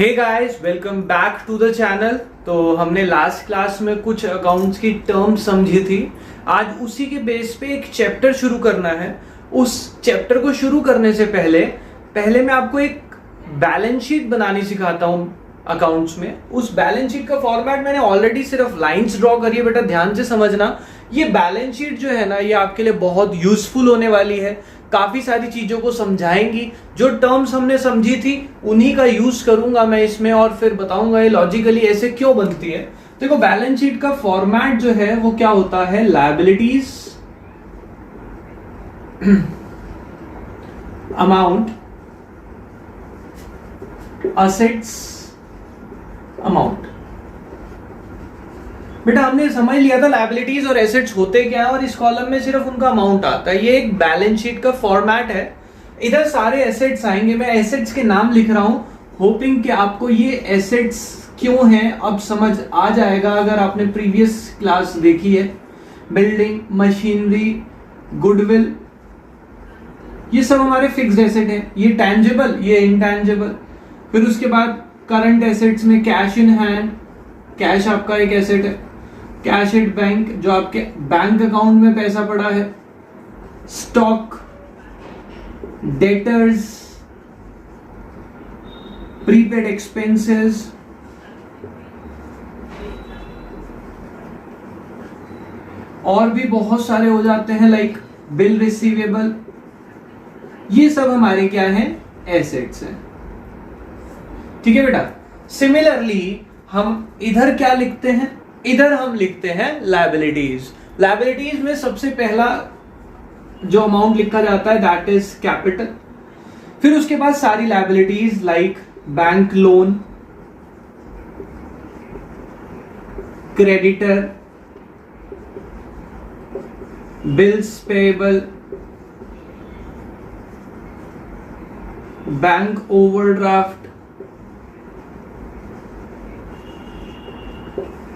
Hey guys, welcome back to the channel. तो हमने last class में कुछ अकाउंट्स की टर्म्स समझी थी। आज उसी के बेस पे एक चैप्टर शुरू करना है। उस चैप्टर को शुरू करने से पहले मैं आपको एक बैलेंस शीट बनानी सिखाता हूँ अकाउंट्स में। उस बैलेंस शीट का फॉर्मेट मैंने ऑलरेडी सिर्फ लाइंस ड्रॉ करी है, बेटा ध्यान से समझना। ये बैलेंस शीट जो है ना, ये आपके लिए बहुत यूजफुल होने वाली है। काफी सारी चीजों को समझाएंगी। जो टर्म्स हमने समझी थी उन्हीं का यूज करूंगा मैं इसमें, और फिर बताऊंगा ये लॉजिकली ऐसे क्यों बनती है। देखो, बैलेंस शीट का फॉर्मेट जो है वो क्या होता है, लायबिलिटीज अमाउंट, असेट्स अमाउंट। बेटा हमने समझ लिया था लायबिलिटीज और एसेट्स होते क्या है, और इस कॉलम में सिर्फ उनका अमाउंट आता है। ये एक बैलेंस शीट का फॉर्मेट है। इधर सारे एसेट्स आएंगे। मैं एसेट्स के नाम लिख रहा हूं, होपिंग कि आपको ये एसेट्स क्यों हैं अब समझ आ जाएगा अगर आपने प्रीवियस क्लास देखी है। बिल्डिंग, मशीनरी, गुडविल, ये सब हमारे फिक्स्ड एसेट है। ये टैंजिबल, ये इंटैंजिबल। फिर उसके बाद करंट एसेट्स में कैश इन हैंड, कैश आपका एक एसेट है। कैश एट बैंक, जो आपके बैंक अकाउंट में पैसा पड़ा है। स्टॉक, डेटर्स, प्रीपेड एक्सपेंसेस, और भी बहुत सारे हो जाते हैं, लाइक बिल रिसीवेबल। ये सब हमारे क्या हैं, एसेट्स हैं। ठीक है बेटा। सिमिलरली हम इधर क्या लिखते हैं, इधर हम लिखते हैं लायबिलिटीज। लायबिलिटीज में सबसे पहला जो अमाउंट लिखा जाता है दैट इज कैपिटल। फिर उसके बाद सारी liabilities like bank loan, creditor, bills payable, bank overdraft,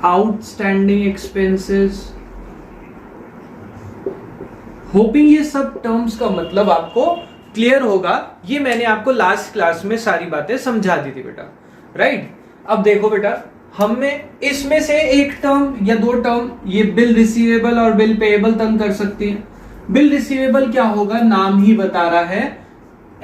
outstanding expenses. Hopping ये सब टर्म्स का मतलब आपको क्लियर होगा। ये मैंने आपको लास्ट क्लास में सारी बातें समझा दी थी बेटा, राइट। अब देखो बेटा, हमें इसमें से एक टर्म या दो टर्म, ये बिल रिसीवेबल और बिल पेएबल तंग कर सकती है। बिल रिसीवेबल क्या होगा, नाम ही बता रहा है,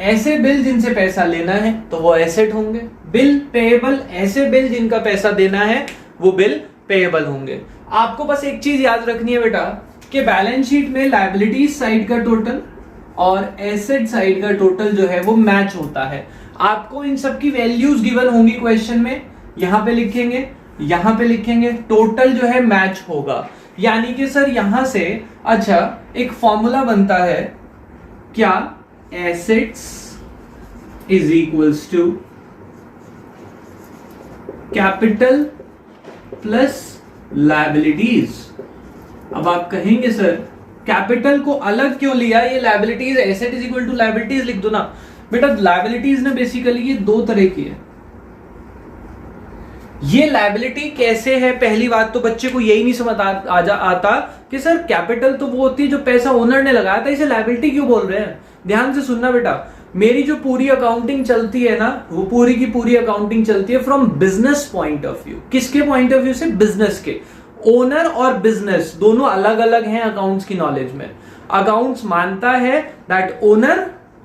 ऐसे बिल जिनसे पैसा लेना है तो वो एसेट होंगे। बिल पेएबल, ऐसे बिल जिनका पैसा देना है वो बिल पेएबल होंगे। आपको बस एक चीज याद रखनी है बेटा कि बैलेंस शीट में लायबिलिटीज साइड का टोटल और एसेट साइड का टोटल जो है वो मैच होता है। आपको इन सब की वैल्यूज गिवन होंगी क्वेश्चन में, यहां पे लिखेंगे, यहां पे लिखेंगे, टोटल जो है मैच होगा। यानी कि सर यहां से अच्छा एक फॉर्मूला बनता है क्या, assets is equals to capital plus liabilities. अब आप कहेंगे सर कैपिटल को अलग क्यों लिया, ये liabilities, asset is equal to liabilities लिख दो ना। बेटा लायबिलिटीज ने बेसिकली ये दो तरह की है। ये लायबिलिटी कैसे है, पहली बात तो बच्चे को यही नहीं समझ आता कि सर कैपिटल तो वो होती है जो पैसा ओनर ने लगाया था, इसे लायबिलिटी क्यों बोल रहे हैं। ध्यान से सुनना बेटा, मेरी जो पूरी अकाउंटिंग चलती है ना, वो पूरी की पूरी अकाउंटिंग चलती है from business point of view. किसके पॉइंट ऑफ व्यू से, बिजनेस के। ओनर और बिजनेस दोनों अलग अलग हैं अकाउंट्स की नॉलेज में। अकाउंट्स मानता है that owner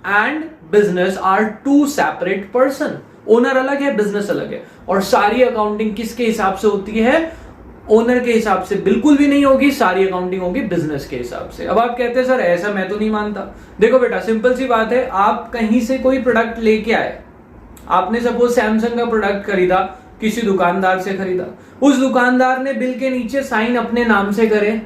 and business are two separate person. Owner अलग है, बिजनेस अलग है। और सारी अकाउंटिंग किसके हिसाब से होती है, ओनर के हिसाब से बिल्कुल भी नहीं होगी। सारी अकाउंटिंग होगी बिजनेस के हिसाब से। अब आप कहते हैं सर ऐसा मैं तो नहीं मानता। देखो बेटा, सिंपल सी बात है, आप कहीं से कोई प्रोडक्ट लेके आए, आपने सपोज सैमसंग का प्रोडक्ट खरीदा, किसी दुकानदार से खरीदा, उस दुकानदार ने बिल के नीचे साइन अपने नाम से करे।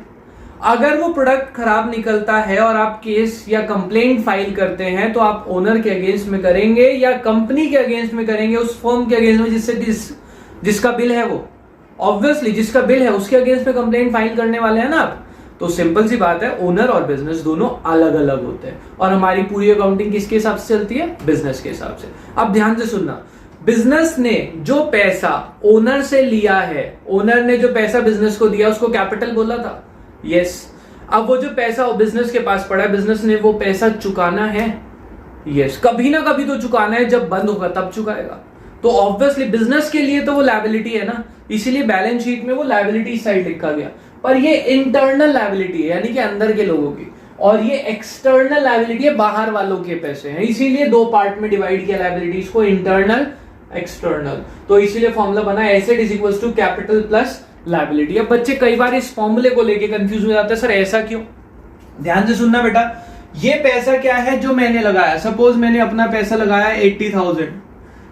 अगर वो प्रोडक्ट खराब निकलता है और आप केस या कंप्लेंट फाइल करते हैं तो आप ओनर के अगेंस्ट में करेंगे या कंपनी के अगेंस्ट में करेंगे, उस फर्म के अगेंस्ट में जिसका बिल है, वो ऑब्वियसली जिसका बिल है उसके अगेंस्ट में कंप्लेंट फाइल करने वाले हैं ना आप। तो सिंपल सी बात है, ओनर और बिजनेस दोनों अलग अलग होते हैं। और हमारी पूरी अकाउंटिंग किसके हिसाब से चलती है, बिजनेस के हिसाब से। अब ध्यान से सुनना, बिजनेस ने जो पैसा ओनर से लिया है, ओनर ने जो पैसा बिजनेस को दिया उसको कैपिटल बोला था, यस। अब वो जो पैसा बिजनेस के पास पड़ा है, बिजनेस ने वो पैसा चुकाना है, यस। कभी ना कभी तो चुकाना है, जब बंद होगा तब चुकाएगा। तो ऑब्वियसली बिजनेस के लिए तो वो लायबिलिटी है ना, इसीलिए बैलेंस शीट में वो लायबिलिटी साइड लिखा गया। पर ये इंटरनल लायबिलिटी है, यानी कि अंदर के लोगों की, और ये एक्सटर्नल लायबिलिटी है, बाहर वालों के पैसे हैं। इसीलिए दो पार्ट में डिवाइड किया लायबिलिटीज को, इंटरनल एक्सटर्नल। तो इसीलिए फॉर्मूला बना asset is equal to capital plus liability. अब बच्चे कई बार इस फॉर्मूले को लेके कंफ्यूज हो जाते हैं, सर ऐसा क्यों? ध्यान से सुनना बेटा, ये पैसा क्या है जो मैंने लगाया। सपोज मैंने अपना पैसा लगाया 80,000,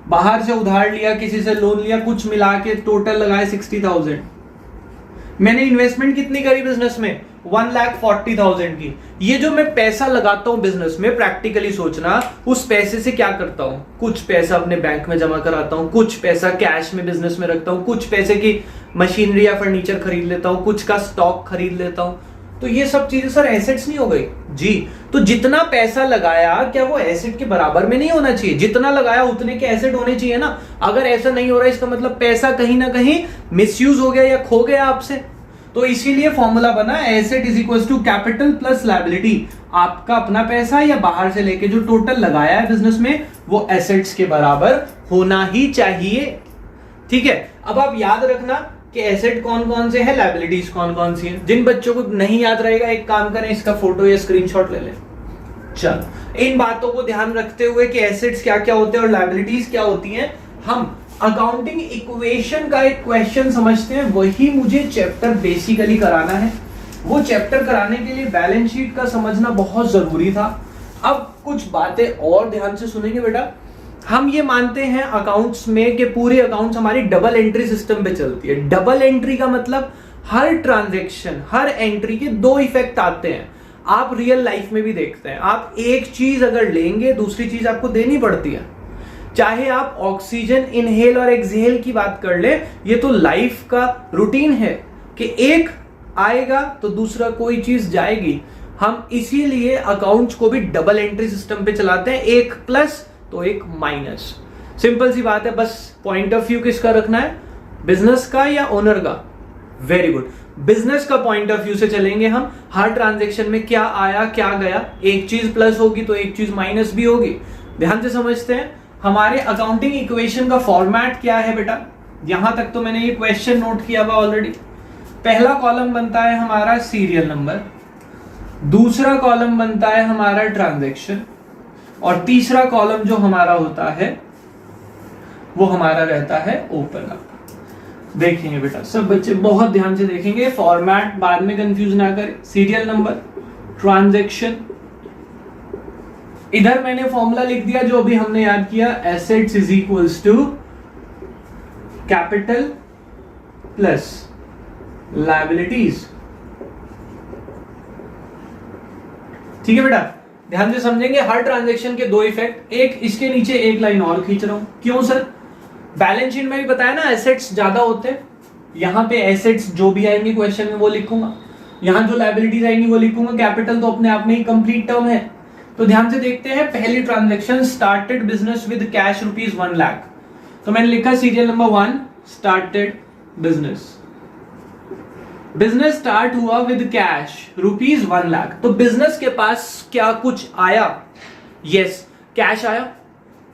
बाहर से उधार लिया, किसी से लोन लिया, कुछ मिला के टोटल लगाया 60,000। मैंने इन्वेस्टमेंट कितनी करी बिजनेस में? 1,40,000 की। ये जो मैं पैसा लगाता हूं बिजनेस में, प्रैक्टिकली सोचना, उस पैसे से क्या करता हूं? कुछ पैसा अपने बैंक में जमा कराता हूं, कुछ पैसा कैश में बिजनेस में रखता हूं, कुछ पैसे की मशीनरी या फर्नीचर खरीद लेता हूं, कुछ का स्टॉक खरीद लेता हूं। तो ये सब चीजें सर एसेट्स नहीं हो गई जी? तो जितना पैसा लगाया क्या वो एसेट के बराबर में नहीं होना चाहिए? जितना लगाया उतने के एसेट होने चाहिए ना। अगर ऐसा नहीं हो रहा है, इसका मतलब पैसा कहीं ना कहीं मिसयूज हो गया या खो गया आपसे। तो इसीलिए फॉर्मूला बना asset is equal to capital plus liability. आपका अपना पैसा या बाहर से लेके जो टोटल लगाया है बिजनेस में, वो एसेट्स के बराबर होना ही चाहिए। ठीक है, अब आप याद रखना कि एसेट कौन कौन से हैं, लायबिलिटीज कौन कौन सी हैं। जिन बच्चों को नहीं याद रहेगा, एक काम करें, इसका फोटो या स्क्रीनशॉट ले लें। चल, इन बातों को ध्यान रखते हुए कि एसेट्स क्या क्या होते हैं और लायबिलिटीज क्या होती हैं, हम अकाउंटिंग इक्वेशन का एक क्वेश्चन समझते हैं। वही मुझे चैप्टर बेसिकली कराना है। वो चैप्टर कराने के लिए बैलेंस शीट का समझना बहुत जरूरी था। अब कुछ बातें और ध्यान से सुनेंगे बेटा। हम ये मानते हैं अकाउंट्स में कि पूरे अकाउंट्स हमारी डबल एंट्री सिस्टम पे चलती है। डबल एंट्री का मतलब हर ट्रांजैक्शन, हर एंट्री के दो इफेक्ट आते हैं। आप रियल लाइफ में भी देखते हैं, आप एक चीज अगर लेंगे दूसरी चीज आपको देनी पड़ती है। चाहे आप ऑक्सीजन इनहेल और एक्सहेल की बात कर ले, ये तो लाइफ का रूटीन है कि एक आएगा तो दूसरा कोई चीज जाएगी। हम इसीलिए अकाउंट्स को भी डबल एंट्री सिस्टम पे चलाते हैं, एक प्लस तो एक माइनस। सिंपल सी बात है, बस पॉइंट ऑफ व्यू किसका रखना है, बिजनेस का या ओनर का? वेरी गुड, बिजनेस का पॉइंट ऑफ व्यू से चलेंगे हम। हर ट्रांजैक्शन में क्या आया क्या गया, एक चीज प्लस होगी तो एक चीज माइनस भी होगी। ध्यान से समझते हैं। हमारे अकाउंटिंग इक्वेशन का फॉर्मेट क्या है बेटा? यहां तक तो मैंने ये क्वेश्चन नोट किया हुआ ऑलरेडी। पहला कॉलम बनता है हमारा सीरियल नंबर, दूसरा कॉलम बनता है हमारा ट्रांजैक्शन, और तीसरा कॉलम जो हमारा होता है वो हमारा रहता है ओपन अप। देखेंगे बेटा, सब बच्चे बहुत ध्यान से देखेंगे, फॉर्मेट बाद में कंफ्यूज ना करें। सीरियल नंबर, ट्रांजैक्शन, इधर मैंने फॉर्मूला लिख दिया जो अभी हमने याद किया, assets is equals to capital plus liabilities. ठीक है बेटा, ध्यान से समझेंगे। हर ट्रांजैक्शन के दो इफेक्ट, एक इसके नीचे एक लाइन और खींच रहा हूं। क्यों सर? बैलेंस शीट में भी बताया ना एसेट्स ज्यादा होते हैं। यहां पे एसेट्स जो भी आएंगे क्वेश्चन में वो लिखूंगा, यहां जो लायबिलिटीज आएंगी वो लिखूंगा। कैपिटल तो अपने आप में ही कंप्लीट टर्म है। तो ध्यान से देखते हैं, पहली transaction started business with cash rupees 1 lakh. तो मैंने लिखा serial number 1, started business. Business start हुआ विद कैश रुपीज 1 लाख। तो बिजनेस के पास क्या कुछ आया? यस, कैश आया।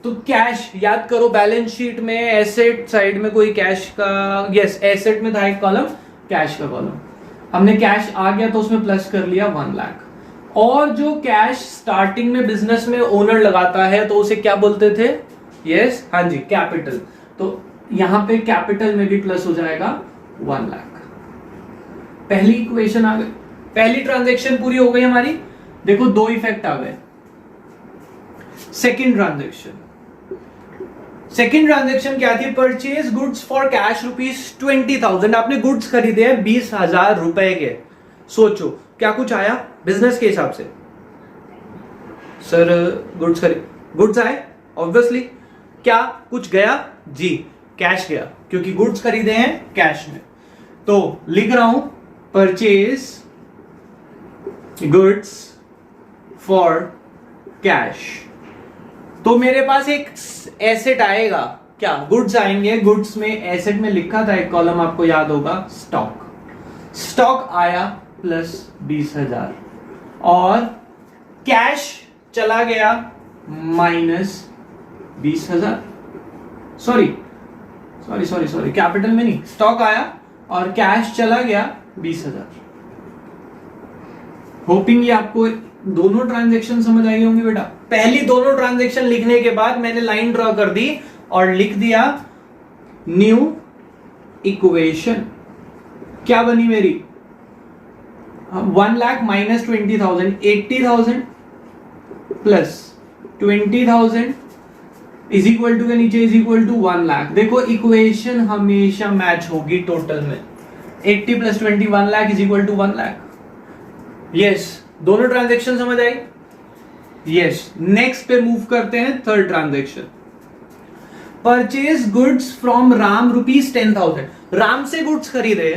तो कैश याद करो, बैलेंस शीट में एसेट साइड में कोई कैश का, यस एसेट में था एक कॉलम, कैश का कॉलम। हमने कैश आ गया तो उसमें प्लस कर लिया 1 लाख। और जो कैश स्टार्टिंग में बिजनेस में ओनर लगाता है तो उसे क्या बोलते थे? यस, हाँ जी, कैपिटल। तो यहां पे कैपिटल में भी प्लस हो जाएगा 1 लाख। पहली इक्वेशन आ गई, पहली ट्रांजैक्शन पूरी हो गई हमारी। देखो दो इफेक्ट आ गए। सेकंड ट्रांजैक्शन क्या थी? Purchase goods for cash rupees 20,000। आपने गुड्स खरीदे हैं 20,000 रुपए के। सोचो क्या कुछ आया बिजनेस के हिसाब से? सर गुड्स आए ऑब्वियसली। क्या कुछ गया? जी, कैश गया, क्योंकि गुड्स खरीदे हैं कैश में। तो लिख रहा हूं परचेज गुड्स फॉर कैश। तो मेरे पास एक एसेट आएगा, क्या गुड्स आएंगे। गुड्स में एसेट में लिखा था एक कॉलम, आपको याद होगा, स्टॉक आया प्लस 20,000, और कैश चला गया माइनस 20,000। सॉरी कैपिटल में नहीं, स्टॉक आया और कैश चला गया 20,000। होपिंग ये आपको दोनों ट्रांजैक्शन समझ आई होंगी बेटा। पहली दोनों ट्रांजैक्शन लिखने के बाद मैंने लाइन ड्रॉ कर दी और लिख दिया न्यू इक्वेशन। क्या बनी मेरी? 1 lakh minus 20,000, 80,000 plus 20,000 is equal to के नीचे इज इक्वल टू 1 लाख। देखो इक्वेशन हमेशा मैच होगी टोटल में। 80 plus 20 1 lakh is equal to 1 lakh. Yes, दोनों ट्रांजैक्शन समझ आई? यस, नेक्स्ट पे मूव करते हैं third transaction. Purchase goods from Ram ₹10,000। Ram से गुड्स खरीदे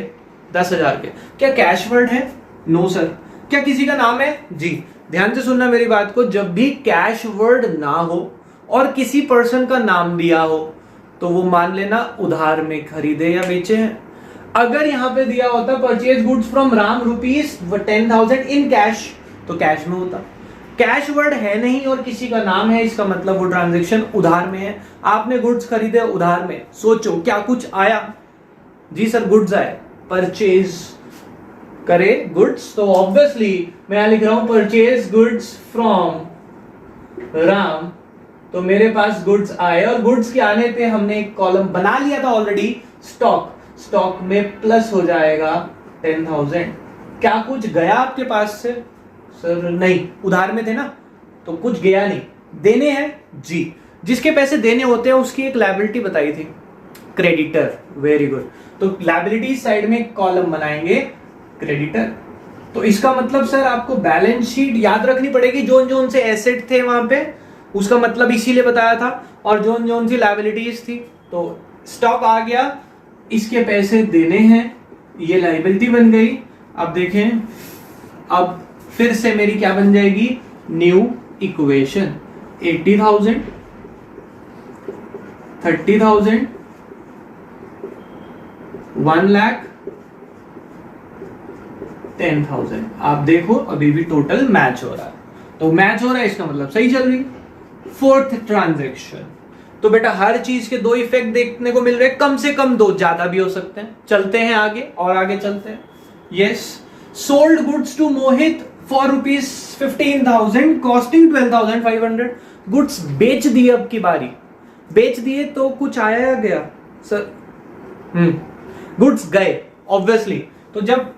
10,000 के। क्या कैश वर्ड है? No sir. क्या किसी का नाम है? जी। ध्यान से सुनना मेरी बात को, जब भी कैश वर्ड ना हो और किसी पर्सन का नाम दिया हो तो वो मान लेना उधार में खरीदे या बेचे हैं। अगर यहां पे दिया होता purchase goods from Ram ₹10,000 in cash, तो कैश में होता। कैश वर्ड है नहीं और किसी का नाम है, इसका मतलब वो ट्रांजैक्शन उधार में है। आपने गुड्स खरीदे उधार में, सोचो क्या कुछ आया? जी सर गुड्स आए। परचेज करे गुड्स, तो ऑब्वियसली मैं यहां लिख रहा हूं परचेज गुड्स फ्रॉम राम, तो मेरे पास गुड्स आए और गुड्स के आने पे हमने एक कॉलम बना लिया था ऑलरेडी, स्टॉक। स्टॉक में प्लस हो जाएगा 10,000। क्या कुछ गया आपके पास से? सर नहीं, उधार में थे ना, तो कुछ गया नहीं। देने हैं जी, जिसके पैसे देने होते हैं उसकी एक लायबिलिटी बताई थी, क्रेडिटर। Very good. तो लायबिलिटी साइड में एक कॉलम बनाएंगे क्रेडिटर। तो इसका मतलब सर आपको बैलेंस शीट याद रखनी पड़ेगी, जोन जोन से एसेट थे वहां पे, उसका मतलब इसीलिए बताया था, और जोन जोन सी लायबिलिटीज थी। तो स्टॉक आ गया, इसके पैसे देने हैं, ये लायबिलिटी बन गई। अब देखें, अब फिर से मेरी क्या बन जाएगी? New equation. 80,000, 30,000, 1 लाख, 10,000। आप देखो अभी भी टोटल मैच हो रहा है, तो मैच हो रहा है इसका मतलब सही चल रही है। Fourth transaction. तो बेटा हर चीज के दो इफेक्ट देखने को मिल रहे हैं, कम से कम दो, ज्यादा भी हो सकते हैं। चलते हैं आगे और आगे चलते हैं। Yes, sold goods to Mohit for ₹15,000 costing 12,500। Goods बेच दिए, अब की बारी बेच दिए, तो कुछ आया या गया सर? गुड्स गए ऑब्वियसली। तो जब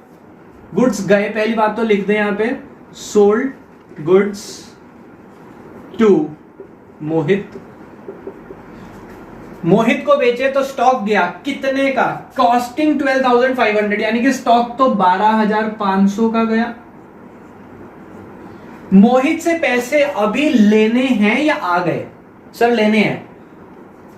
गुड्स गए, पहली बात तो लिख दें यहां पे, सोल्ड गुड्स टू मोहित। मोहित को बेचे तो स्टॉक गया कितने का? कॉस्टिंग 12,500, यानी कि स्टॉक तो 12,500 का गया। मोहित से पैसे अभी लेने हैं या आ गए? सर लेने हैं,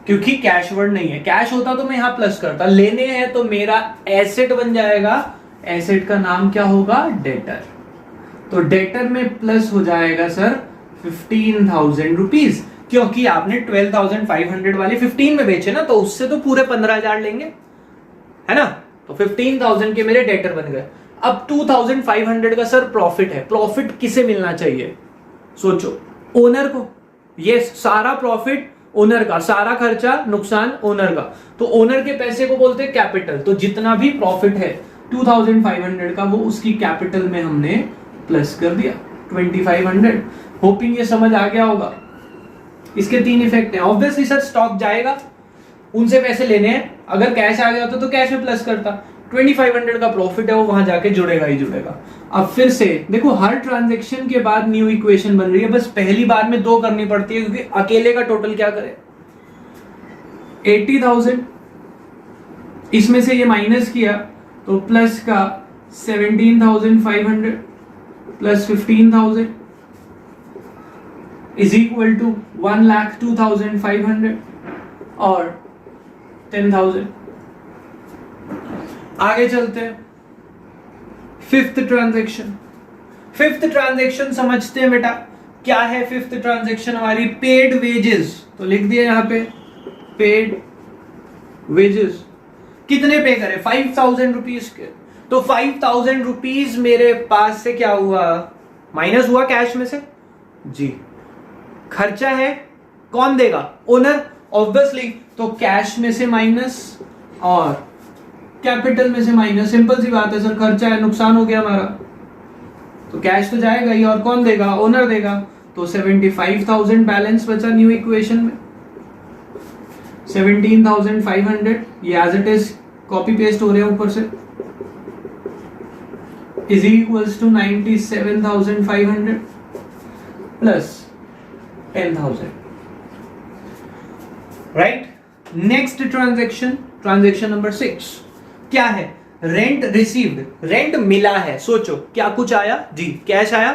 क्योंकि कैश वर्ड नहीं है। कैश होता तो मैं यहां प्लस करता, लेने हैं तो मेरा एसेट बन जाएगा। एसेट का नाम क्या होगा? डेटर। तो डेटर में प्लस हो जाएगा सर 15,000 रुपीज, क्योंकि आपने 12,500 वाले 15 में बेचे ना, तो उससे तो पूरे 15,000 लेंगे, है ना? तो 15,000 के मेरे डेटर बन गए। अब 2,500 का सर प्रॉफिट है। प्रॉफिट किसे मिलना चाहिए? सोचो, ओनर को। यस, सारा प्रॉफिट ओनर का, सारा खर्चा नुकसान ओनर का। तो ओनर के पैसे को बोलते हैं कैपिटल। तो जितना भी प्रॉफिट है 2,500 का, वो उसकी कैपिटल में हमने प्लस कर दिया 2,500। होपिंग ये समझ आ गया होगा। इसके 3 इफेक्ट हैं। ऑब्वियसली सर स्टॉक जाएगा, उनसे पैसे लेने हैं, अगर कैश आ गया होता तो कैश में प्लस करता। 2,500 का प्रॉफिट है, वो वहां जाके जुड़ेगा ही जुड़ेगा। अब फिर से देखो, हर ट्रांजैक्शन के बाद न्यू इक्वेशन बन रही है, बस पहली बार में 2 करनी पड़ती है, क्योंकि अकेले का टोटल क्या करे? 80,000, इसमें से ये माइनस किया तो प्लस का 17,500 प्लस 15,000 इज इक्वल टू 1,02,500 और 10,000। आगे चलते हैं। Fifth transaction. फिफ्थ ट्रांजैक्शन समझते हैं बेटा, क्या है फिफ्थ ट्रांजैक्शन हमारी? Paid wages. तो लिख दिया यहां पे पेड वेजेस। कितने पे करे? 5,000 रुपीज के। तो 5,000 रुपीज मेरे पास से क्या हुआ? माइनस हुआ कैश में से जी। खर्चा है, कौन देगा? Owner obviously. तो तो कैश में से माइनस और कैपिटल में से माइनस। सिंपल सी बात है सर, खर्चा है, नुकसान हो गया हमारा, तो कैश तो जाएगा ही, और कौन देगा? ओनर देगा। तो 75,000 बैलेंस बचा न्यू इक्वेशन में। 17,500 ये as it is copy paste हो रहे हैं ऊपर से, is equals to 97,500 plus 10,000, right. Next transaction, transaction number 6 क्या है? रेंट रिसीव्ड, रेंट मिला है। सोचो क्या कुछ आया जी, कैश आया,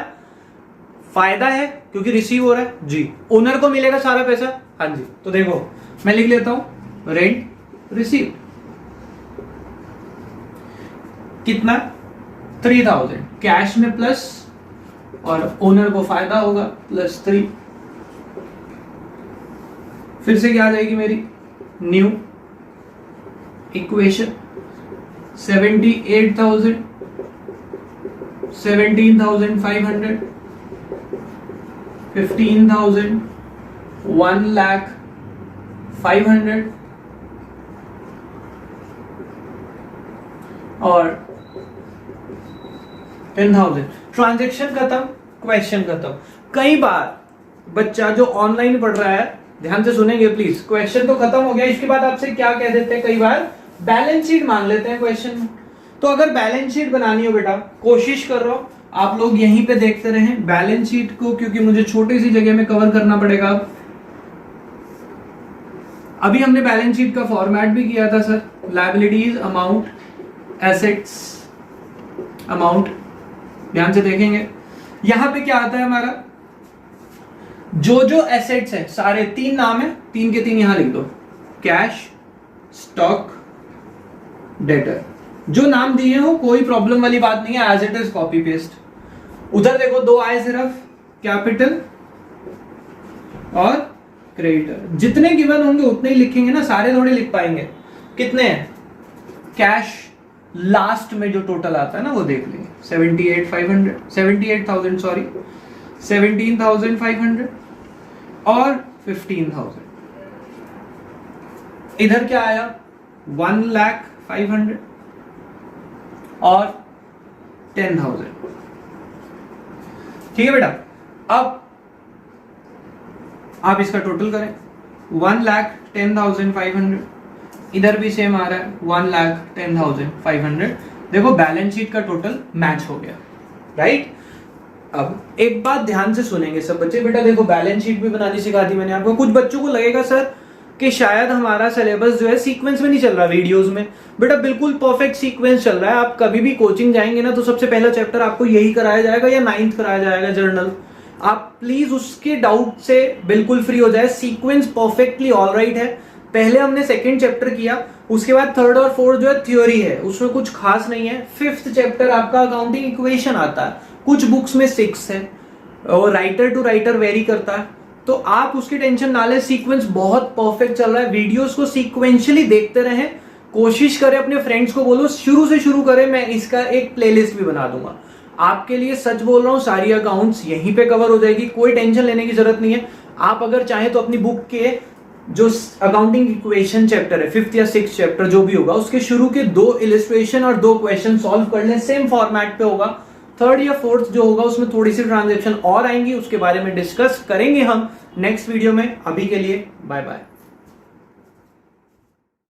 फायदा है क्योंकि रिसीव हो रहा है जी, ओनर को मिलेगा सारा पैसा, हाँ जी। तो देखो मैं लिख लेता हूं रेंट रिसीव्ड कितना? 3,000 कैश में प्लस और ओनर को फायदा होगा प्लस 3। फिर से क्या आ जाएगी मेरी न्यू इक्वेशन? 78,000, 17,500, 15,000, 1,05,000 और 10,000। ट्रांजैक्शन खत्म, क्वेश्चन खत्म। कई बार बच्चा जो ऑनलाइन पढ़ रहा है, ध्यान से सुनेंगे प्लीज, क्वेश्चन तो खत्म हो गया, इसके बाद आपसे क्या कह देते हैं, कई बार बैलेंस शीट मांग लेते हैं क्वेश्चन में। तो अगर बैलेंस शीट बनानी हो बेटा, कोशिश कर रहा हूं आप लोग यहीं पे देखते रहें बैलेंस शीट को, क्योंकि मुझे छोटी सी जगह में कवर करना पड़ेगा। अभी हमने बैलेंस शीट का फॉर्मेट भी किया था sir, liabilities, amount, assets, amount. ध्यान से देखेंगे यहां पे क्या आता है हमारा, जो एसेट्स है सारे, 3 नाम है, 3 के 3 यहां लिख दो, कैश, स्टॉक, डेटर। जो नाम दिए हो कोई प्रॉब्लम वाली बात नहीं है, as it is copy paste. उधर देखो 2 आए सिर्फ, कैपिटल और क्रेडिटर। जितने गिवन होंगे उतने ही लिखेंगे ना, सारे थोड़े लिख पाएंगे। कितने हैं? कैश लास्ट में जो टोटल आता है ना वो देख लीजिए, 78,000 सॉरी, 17,500 और 15,000। इधर क्या आया? 1,05,000 और 10,000। ठीक है बेटा, अब आप इसका टोटल करें, 1,10,500, इधर भी सेम आ रहा है 1,10,500। देखो बैलेंस शीट का टोटल मैच हो गया, राइट। अब एक बात ध्यान से सुनेंगे सब बच्चे, बेटा देखो बैलेंस शीट भी बनानी सिखा दी मैंने आपको। कुछ बच्चों को लगेगा सर कि शायद हमारा सिलेबस जो है सीक्वेंस में नहीं चल रहा वीडियोस में। बेटा बिल्कुल परफेक्ट सीक्वेंस चल रहा है। आप कभी भी कोचिंग जाएंगे ना तो सबसे पहला चैप्टर आपको यही कराया जाएगा या 9th कराया जाएगा, जर्नल। आप प्लीज उसके डाउट से बिल्कुल फ्री हो जाए, सीक्वेंस परफेक्टली ऑलराइट है। पहले हमने 2nd चैप्टर किया, उसके बाद 3rd और 4th जो है थ्योरी है, उसमें कुछ खास नहीं है। 5th चैप्टर आपका अकाउंटिंग इक्वेशन आता है, कुछ बुक्स में 6 है और राइटर टू राइटर वेरी करता है, तो आप उसकी टेंशन ना लें। सीक्वेंस बहुत परफेक्ट चल रहा है, वीडियोस को सीक्वेंशियली देखते रहें। कोशिश करें अपने फ्रेंड्स को बोलो शुरू से शुरू करें, मैं इसका एक प्लेलिस्ट भी बना दूंगा आपके लिए। सच बोल रहा हूं, सारी अकाउंट्स यहीं पे कवर हो जाएगी, कोई टेंशन लेने की जरूरत नहीं है। आप अगर चाहें तो अपनी बुक के जो अकाउंटिंग इक्वेशन चैप्टर है, 5th या 6th चैप्टर जो भी होगा, उसके शुरू के 2 इलिस्ट्रेशन और 2 क्वेश्चन सॉल्व कर लें, सेम फॉर्मेट पे होगा। 3rd या 4th जो होगा उसमें थोड़ी सी ट्रांजैक्शन और आएंगी, उसके बारे में डिस्कस करेंगे हम नेक्स्ट वीडियो में। अभी के लिए बाय बाय।